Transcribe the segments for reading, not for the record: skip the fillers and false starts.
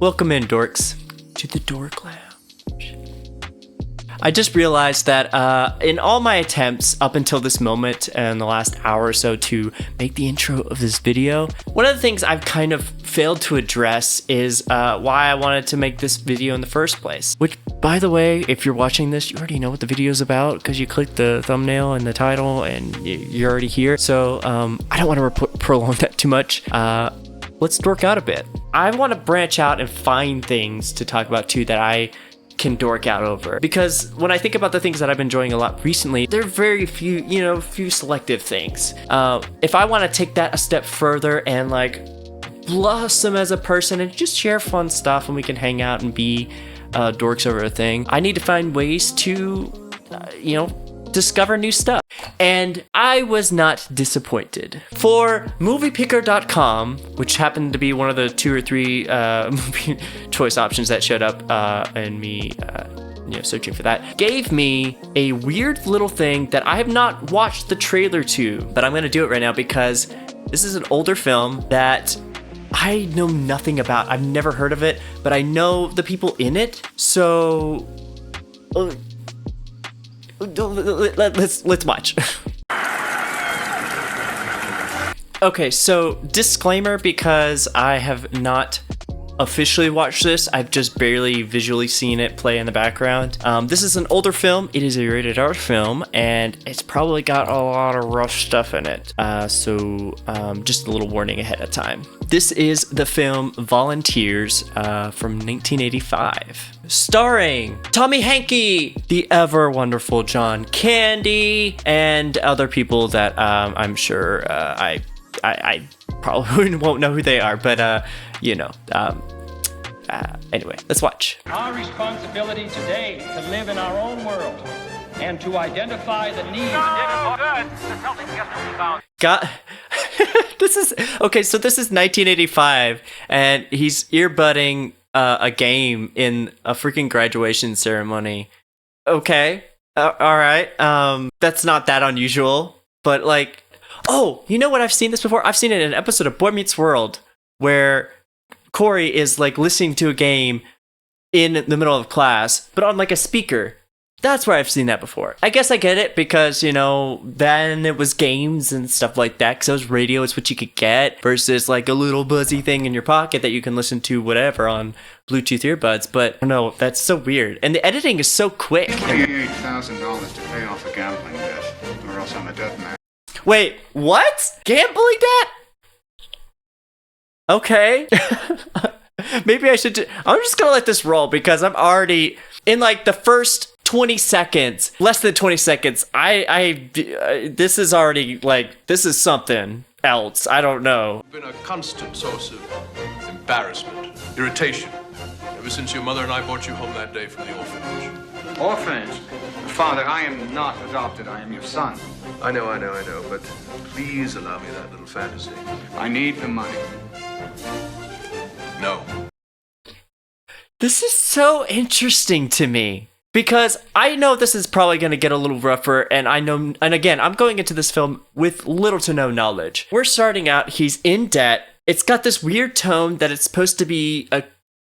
Welcome in, dorks, to the Dork Lounge. I just realized that in all my attempts up until this moment and the last hour or so to make the intro of this video, one of the things I've kind of failed to address is why I wanted to make this video in the first place. Which, by the way, if you're watching this, you already know what the video is about because you clicked the thumbnail and the title and you're already here. So I don't want to prolong that too much. Let's dork out a bit. I want to branch out and find things to talk about too that I can dork out over, because when I think about the things that I've been enjoying a lot recently, there are very few selective things. If I want to take that a step further and like blossom as a person and just share fun stuff and we can hang out and be dorks over a thing, I need to find ways to discover new stuff. And I was not disappointed. For moviepicker.com, which happened to be one of the 2 or 3 movie choice options that showed up and me searching for that, gave me a weird little thing that I have not watched the trailer to, but I'm gonna do it right now because this is an older film that I know nothing about. I've never heard of it, but I know the people in it, so let's watch. Okay, so disclaimer, because I have not officially watched this, I've just barely visually seen it play in the background. This is an older film. It is a rated R film, and it's probably got a lot of rough stuff in it. So just a little warning ahead of time. This is the film Volunteers from 1985. Starring Tommy Hankey, the ever wonderful John Candy, and other people that I'm sure I probably won't know who they are, but anyway, let's watch. Our responsibility today to live in our own world and to identify the needs. This is okay. So this is 1985, and he's earbudding a game in a freaking graduation ceremony. Okay, all right. That's not that unusual, but like, oh, you know what? I've seen this before. I've seen it in an episode of Boy Meets World where Corey is like listening to a game in the middle of class, but on like a speaker. That's where I've seen that before. I guess I get it because, then it was games and stuff like that, because it was radio, it's what you could get, versus like a little buzzy thing in your pocket that you can listen to whatever on Bluetooth earbuds. But no, that's so weird. And the editing is so quick. $88,000 to pay off a gambling debt, or else I'm a dead man. Wait, what? Gambling debt? Okay. Maybe I should I'm just gonna let this roll because I'm already in like the first 20 seconds, less than 20 seconds. This is already like, this is something else. I don't know. Been a constant source of embarrassment, irritation, ever since your mother and I brought you home that day from the orphanage. Orphanage? Father, I am not adopted. I am your son. I know, but please allow me that little fantasy. I need the money. No. This is so interesting to me because I know this is probably going to get a little rougher, and again, I'm going into this film with little to no knowledge. We're starting out, he's in debt. It's got this weird tone that it's supposed to be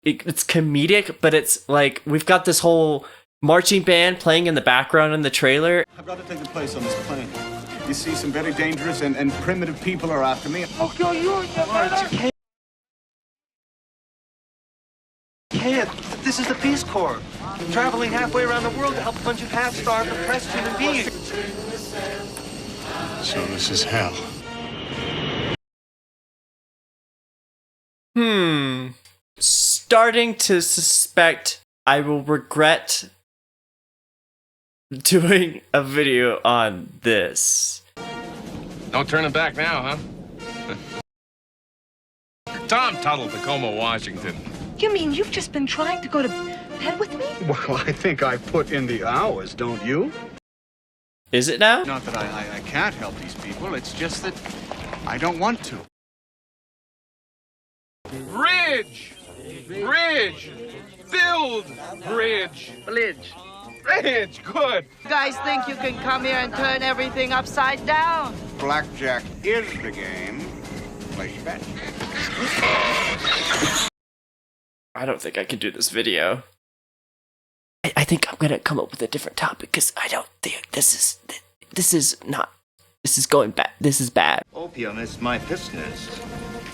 it's comedic, but it's like we've got this whole marching band playing in the background in the trailer. I've got to take the place on this plane. You see, some very dangerous and primitive people are after me. Kid, this is the Peace Corps. Traveling halfway around the world to help a bunch of half-starved, oppressed human beings. So this is hell. Starting to suspect I will regret doing a video on this. No turning back now, huh? Tom Tuttle, Tacoma, Washington. You mean you've just been trying to go to bed with me? Well, I think I put in the hours, don't you? Is it now? Not that I can't help these people. It's just that I don't want to. Bridge! Bridge! Build! Bridge! Bridge. Bridge! Good! You guys think you can come here and turn everything upside down? Blackjack is the game. Place your bet. I don't think I can do this video. I think I'm gonna come up with a different topic because I don't think this is going bad. This is bad. Opium is my business.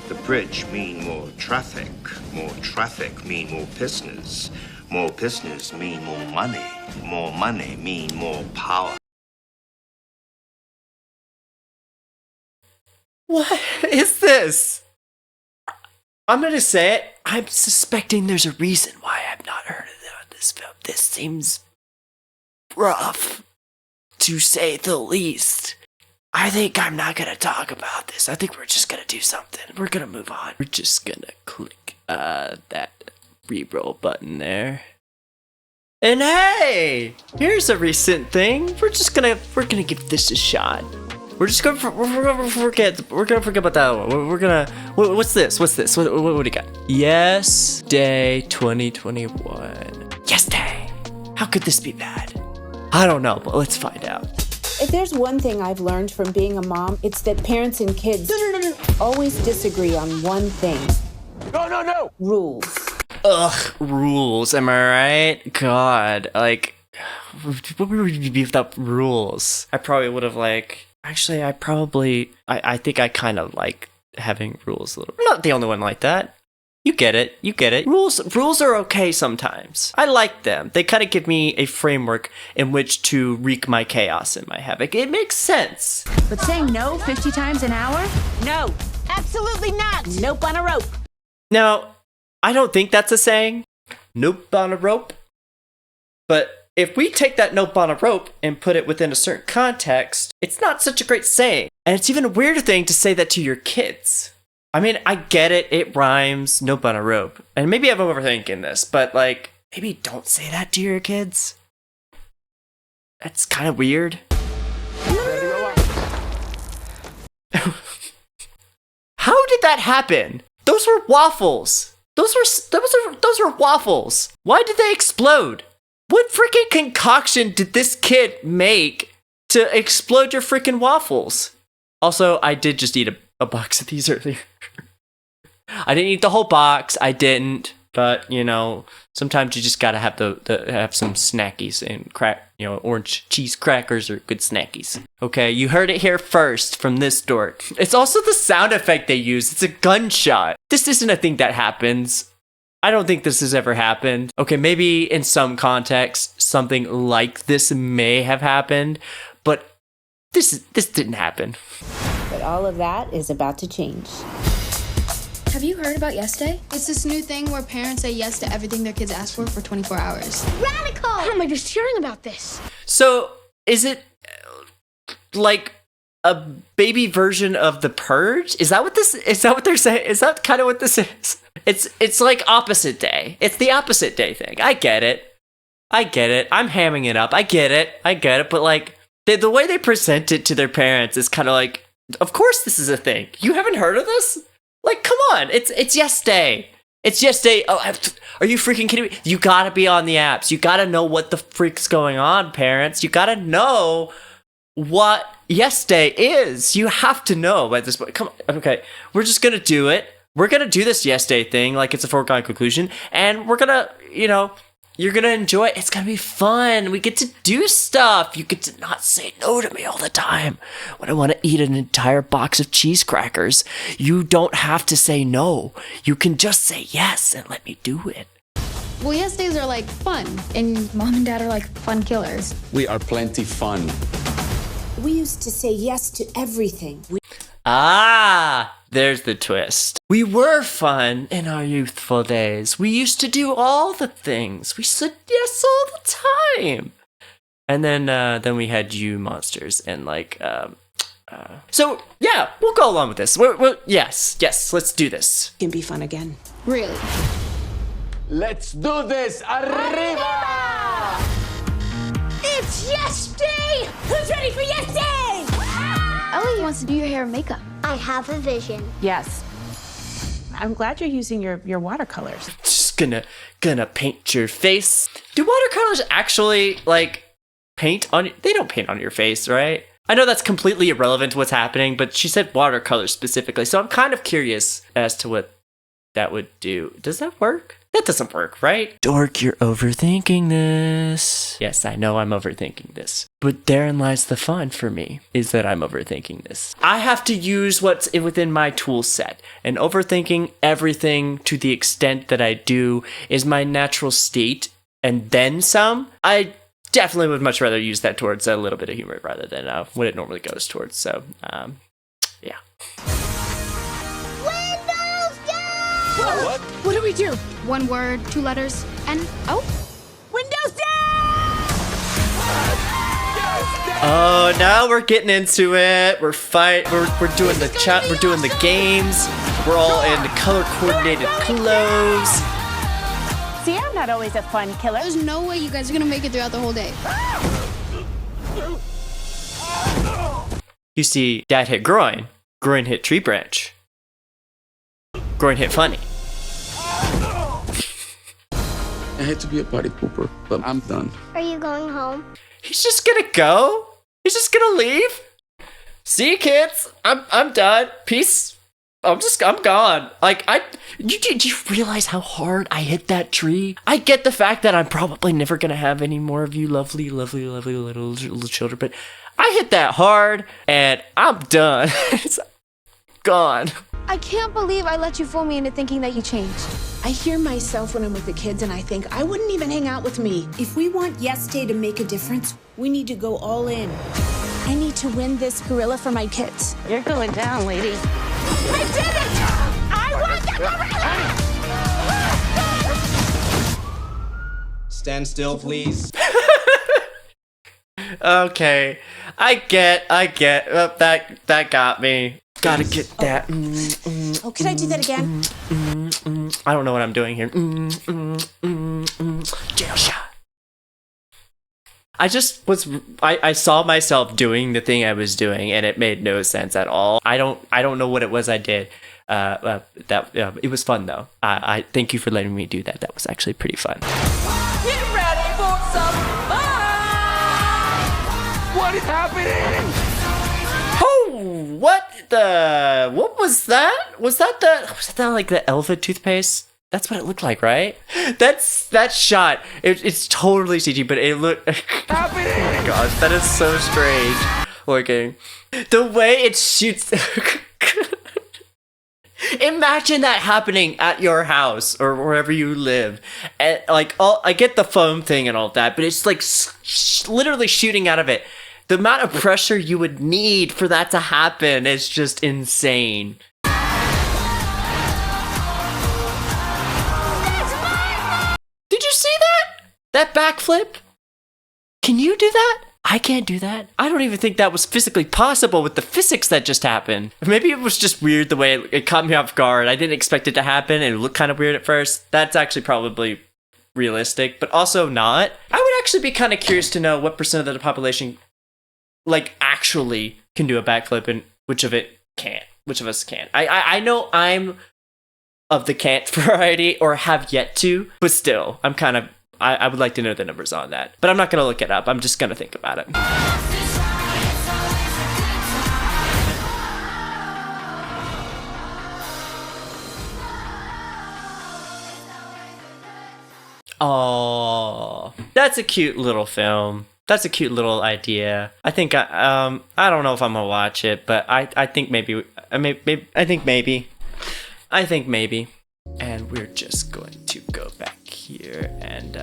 The bridge mean more traffic. More traffic mean more business. More business mean more money. More money mean more power. What is this? I'm gonna say it. I'm suspecting there's a reason why I've not heard of this film. This seems rough, to say the least. I think I'm not gonna talk about this. I think we're just gonna do something. We're gonna move on. We're just gonna click that re-roll button there. And hey, here's a recent thing. We're gonna give this a shot. We're gonna forget about that one. What's this? What do you got? Yes Day 2021. Yes Day. How could this be bad? I don't know, but let's find out. If there's one thing I've learned from being a mom, it's that parents and kids always disagree on one thing. No. Rules. Ugh, rules, am I right? God, like, what would we be without rules? I probably would have, actually, I think I kind of like having rules a little. I'm not the only one like that. You get it. Rules are okay sometimes. I like them. They kind of give me a framework in which to wreak my chaos and my havoc. It makes sense. But saying no 50 times an hour? No, absolutely not. Nope on a rope. Now, I don't think that's a saying. Nope on a rope. But if we take that nope on a rope and put it within a certain context, it's not such a great saying. And it's even a weirder thing to say that to your kids. I mean, I get it. It rhymes. Nope on a rope. And maybe I'm overthinking this, but maybe don't say that to your kids. That's kind of weird. How did that happen? Those were waffles. Those were waffles. Why did they explode? What freaking concoction did this kid make to explode your freaking waffles? Also, I did just eat a box of these earlier. I didn't eat the whole box. I didn't. But, sometimes you just gotta have have some snackies and orange cheese crackers are good snackies. Okay, you heard it here first from this dork. It's also the sound effect they use. It's a gunshot. This isn't a thing that happens. I don't think this has ever happened. Okay, maybe in some context, something like this may have happened, but this didn't happen. But all of that is about to change. Have you heard about Yes Day? It's this new thing where parents say yes to everything their kids ask for 24 hours. Radical! How am I just hearing about this? So, is it like a baby version of The Purge? Is that what they're saying? Is that kind of what this is? It's like opposite day. It's the opposite day thing. I get it. I'm hamming it up. I get it. But the way they present it to their parents is kind of of course this is a thing. You haven't heard of this? Come on. It's Yes Day. It's Yes Day. Oh, are you freaking kidding me? You gotta be on the apps. You gotta know what the freak's going on, parents. You gotta know what Yes Day is. You have to know by this point. Come on. Okay. We're just gonna do it. We're gonna do this Yes Day thing like it's a foregone conclusion. And we're gonna, you're gonna enjoy it. It's gonna be fun. We get to do stuff. You get to not say no to me all the time. When I want to eat an entire box of cheese crackers, you don't have to say no. You can just say yes and let me do it. Well, yes days are fun, and mom and dad are fun killers. We are plenty fun. We used to say yes to everything. There's the twist. We were fun in our youthful days. We used to do all the things. We said yes all the time. And then we had you monsters and so yeah, we'll go along with this. Yes, let's do this. It can be fun again. Really? Let's do this! Arriba! It's Yes Day! Who's ready for Yes Day? Ellie wants to do your hair and makeup. I have a vision. Yes. I'm glad you're using your watercolors. Just gonna paint your face. Do watercolors actually paint on? They don't paint on your face, right? I know that's completely irrelevant to what's happening, but she said watercolors specifically, so I'm kind of curious as to what that would do. Does that work? That doesn't work, right? Dork, you're overthinking this. Yes, I know I'm overthinking this. But therein lies the fun for me, is that I'm overthinking this. I have to use what's within my tool set. And overthinking everything to the extent that I do is my natural state. And then some. I definitely would much rather use that towards a little bit of humor rather than what it normally goes towards. So, yeah. What do we do? One word, 2 letters, and oh, Windows down! Oh, now we're getting into it. We're doing the chat. We're doing the games. We're all in color coordinated clothes. See, I'm not always a fun killer. There's no way you guys are gonna make it throughout the whole day. You see, Dad hit groin. Groin hit tree branch. Groin hit funny. I hate to be a party pooper, but I'm done. Are you going home? He's just gonna go? He's just gonna leave? See you, kids. I'm done. Peace. I'm gone. Like, did you realize how hard I hit that tree? I get the fact that I'm probably never gonna have any more of you lovely, lovely, lovely little children, but I hit that hard and I'm done. It's gone. I can't believe I let you fool me into thinking that you changed. I hear myself when I'm with the kids and I think I wouldn't even hang out with me. If we want Yes Day to make a difference, we need to go all in. I need to win this gorilla for my kids. You're going down, lady. I did it! I want the gorilla! Stand still, please. Okay, I get. That got me. Gotta get that. Oh, can I do that again? I don't know what I'm doing here. Jail shot. I saw myself doing the thing I was doing, and it made no sense at all. I don't know what it was I did. It was fun though. I thank you for letting me do that. That was actually pretty fun. Get ready for some fun! What is happening? Oh, what was that? Was that like the elephant toothpaste? That's what it looked like, right? That shot. It's totally CG, but it looked. Oh my gosh, that is so strange looking. The way it shoots. Imagine that happening at your house or wherever you live. And I get the foam thing and all that, but it's like literally shooting out of it. The amount of pressure you would need for that to happen is just insane. Did you see that? That backflip? Can you do that? I can't do that. I don't even think that was physically possible with the physics that just happened. Maybe it was just weird the way it caught me off guard. I didn't expect it to happen and it looked kind of weird at first. That's actually probably realistic, but also not. I would actually be kind of curious to know what percent of the population actually can do a backflip and which of us can't. I know I'm of the can't variety or have yet to, but still, I would like to know the numbers on that. But I'm not going to look it up. I'm just going to think about it. Oh, that's a cute little film. That's a cute little idea. I think I don't know if I'm gonna watch it, but I think maybe. And we're just going to go back here and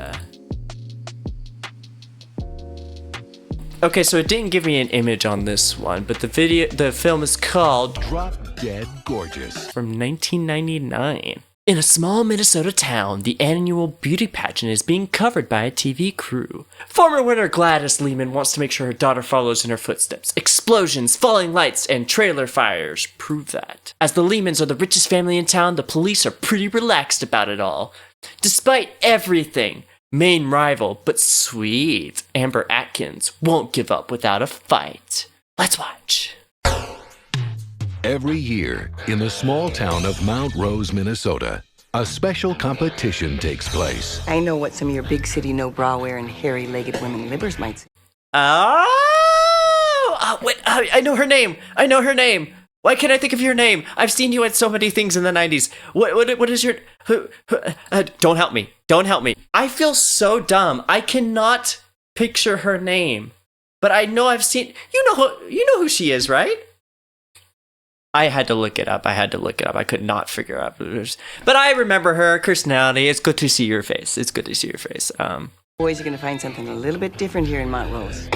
okay, so it didn't give me an image on this one, but the film is called Drop Dead Gorgeous from 1999. In a small Minnesota town, the annual beauty pageant is being covered by a TV crew. Former winner Gladys Lehman wants to make sure her daughter follows in her footsteps. Explosions, falling lights, and trailer fires prove that. As the Lehmans are the richest family in town, the police are pretty relaxed about it all. Despite everything, main rival, but sweet, Amber Atkins won't give up without a fight. Let's watch. Every year, in the small town of Mount Rose, Minnesota, a special competition takes place. I know what some of your big city no-bra-wearing, hairy-legged women livers might say. Oh! Wait, I know her name. Why can't I think of your name? I've seen you at so many things in the 90s. What is your... don't help me. Don't help me. I feel so dumb. I cannot picture her name. But I know I've seen... You know who she is, right? I had to look it up. I could not figure out who it was. But I remember her personality. It's good to see your face. Boys are going to find something a little bit different here in Montrose.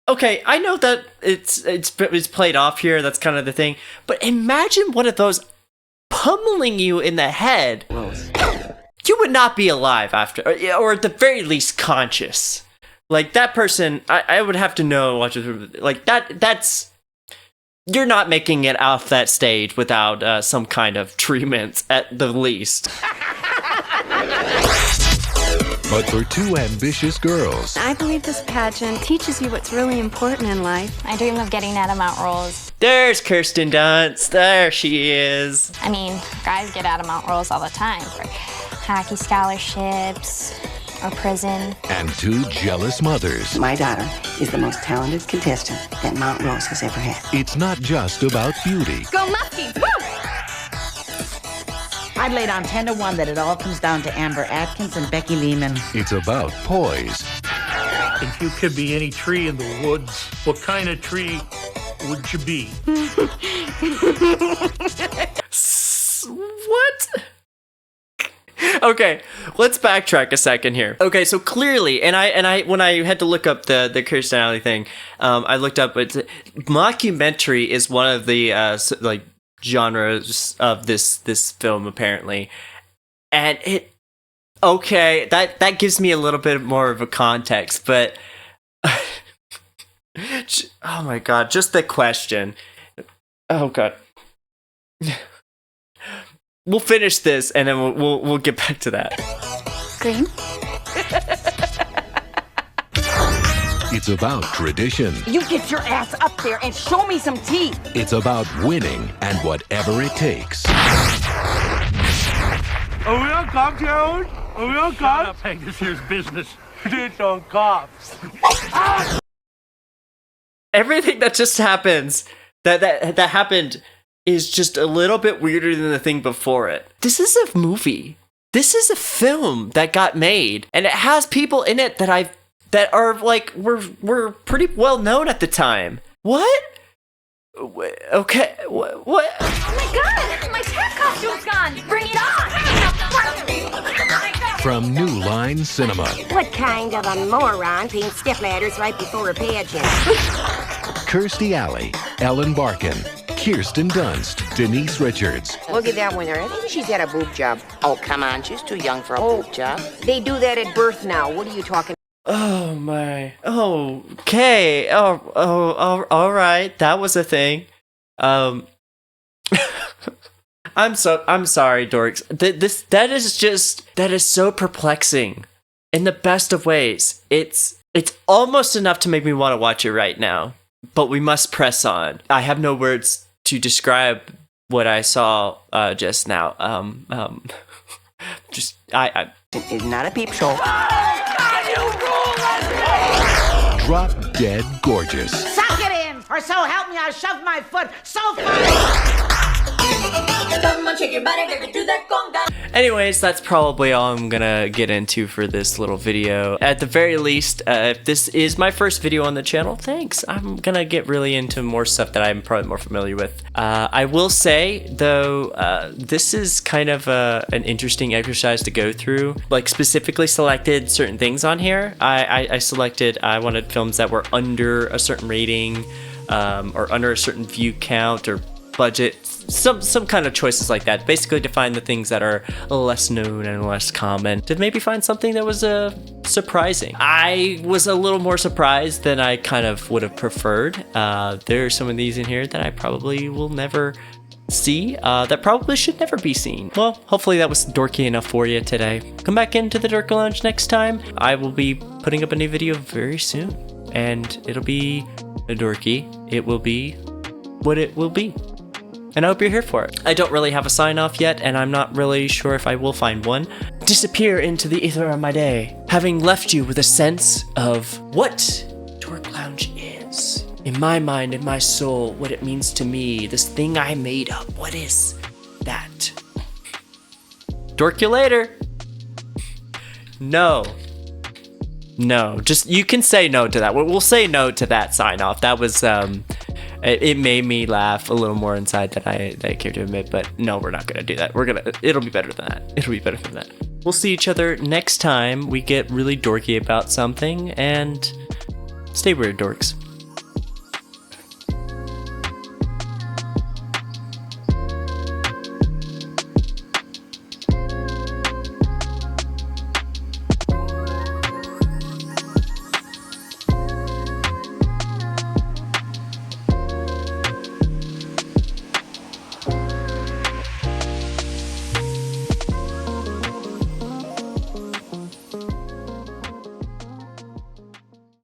Okay, I know that it's played off here. That's kind of the thing. But imagine one of those pummeling you in the head. You would not be alive after, or at the very least conscious. Like that person, I would have to know. Like that's. You're not making it off that stage without some kind of treatment at the least. But for two ambitious girls, I believe this pageant teaches you what's really important in life. I dream of getting out of Mount Rose. There's Kirsten Dunst. There she is. I mean, guys get out of Mount Rose all the time for hockey scholarships or prison. And two jealous mothers. My daughter is the most talented contestant that Mount Rose has ever had. It's not just about beauty. Go Muskies! Woo! I'd lay down 10-1 that it all comes down to Amber Atkins and Becky Lehman. It's about poise. If you could be any tree in the woods, what kind of tree would you be? What? Okay, let's backtrack a second here. Okay, so clearly, and I when I had to look up the Kirstenality thing, I looked up mockumentary is one of the like genres of this film apparently, and that gives me a little bit more of a context, but oh my god, just the question. Oh god. We'll finish this and then we'll get back to that. Green. It's about tradition. You get your ass up there and show me some teeth. It's about winning and whatever it takes. Are we on cops, Harold? Are we on cops? Shut up, Hank. This here's business. It's on cops. Everything that just happens, that happened, is just a little bit weirder than the thing before it. This is a movie. This is a film that got made, and it has people in it that are like were pretty well known at the time. What? Okay. What? Oh my god! My tech costume's gone. Bring it on! From New Line Cinema. What kind of a moron paints step ladders right before a pageant? Kirstie Alley, Ellen Barkin, Kirsten Dunst, Denise Richards. Look at that winner. I think she's had a boob job. Oh, come on. She's too young for a boob job. They do that at birth now. What are you talking? Oh my. Okay. Oh, all right. That was a thing. I'm sorry, dorks. That is so perplexing in the best of ways. It's almost enough to make me want to watch it right now. But we must press on. I have no words to describe what I saw just now. It's not a peep show. Drop Dead Gorgeous. Suck it in, or so help me, I shoved my foot so far. Come on, shake your body, do that conga. Anyways, that's probably all I'm gonna get into for this little video. At the very least, if this is my first video on the channel, thanks. I'm gonna get really into more stuff that I'm probably more familiar with. I will say, though, this is kind of an interesting exercise to go through. Like, specifically selected certain things on here. I wanted films that were under a certain rating, or under a certain view count, or budget, some kind of choices like that, basically to find the things that are less known and less common, to maybe find something that was surprising. I was a little more surprised than I kind of would have preferred. There are some of these in here that I probably will never see, that probably should never be seen. Well, hopefully that was dorky enough for you today. Come back into the Dork Lounge next time. I will be putting up a new video very soon, and it'll be dorky. It will be what it will be. And I hope you're here for it. I don't really have a sign off yet, and I'm not really sure if I will find one. Disappear into the ether of my day, having left you with a sense of what Dork Lounge is. in my mind, in my soul, what it means to me, this thing I made up, what is that? Dork you later. No, just, you can say no to that. We'll say no to that sign off. That was, it made me laugh a little more inside than I care to admit, but no, we're not gonna do that. It'll be better than that. It'll be better than that. We'll see each other next time we get really dorky about something, and stay weird, dorks.